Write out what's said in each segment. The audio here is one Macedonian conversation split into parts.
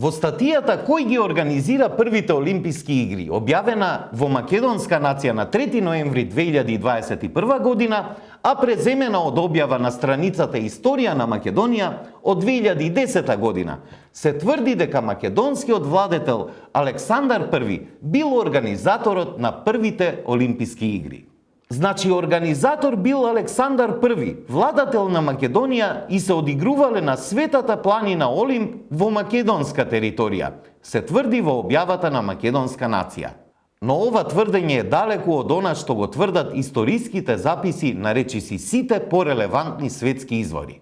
Во статијата кој ги организира првите Олимписки игри, објавена во македонска нација на 3 ноември 2021 година, а преземена од објава на страницата Историја на Македонија од 2010 година, се тврди дека македонскиот владетел Александар I бил организаторот на првите Олимписки игри. Значи, организатор бил Александар I, владател на Македонија, и се одигрувале на светата планина Олимп во македонска територија, се тврди во објавата на македонска нација. Но ова тврдење е далеку од она што го тврдат историските записи на речиси сите порелевантни светски извори.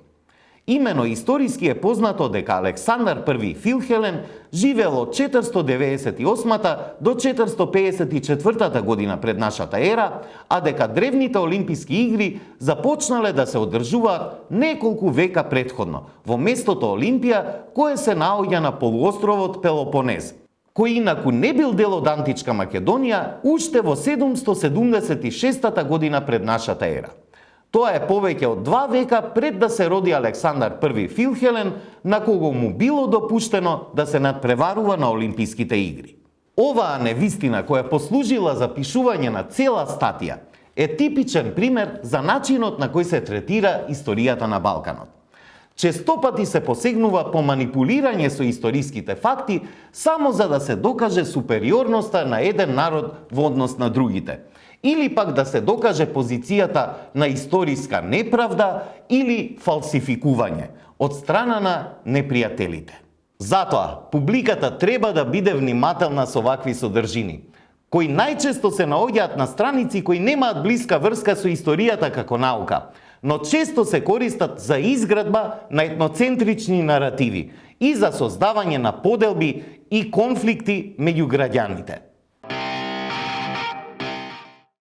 Имено историски е познато дека Александар I Филхелен живеел од 498 до 454 година пред нашата ера, а дека древните Олимписки игри започнале да се одржуваат неколку века претходно, во местото Олимпија, кое се наоѓа на полуостровот Пелопонез, кој инаку не бил дел од античка Македонија уште во 776 година пред нашата ера. Тоа е повеќе од 2 века пред да се роди Александар I Филхелен, на кого му било допуштено да се надпреварува на Олимписките игри. Оваа невистина, која послужила за пишување на цела статија, е типичен пример за начинот на кој се третира историјата на Балканот. Честопати се посегнува по манипулирање со историските факти само за да се докаже супериорноста на еден народ во однос на другите, или пак да се докаже позицијата на историска неправда или фалсификување од страна на непријателите. Затоа, публиката треба да биде внимателна со вакви содржини, кои најчесто се наоѓаат на страници кои немаат блиска врска со историјата како наука, но често се користат за изградба на етноцентрични наративи и за создавање на поделби и конфликти меѓу граѓаните.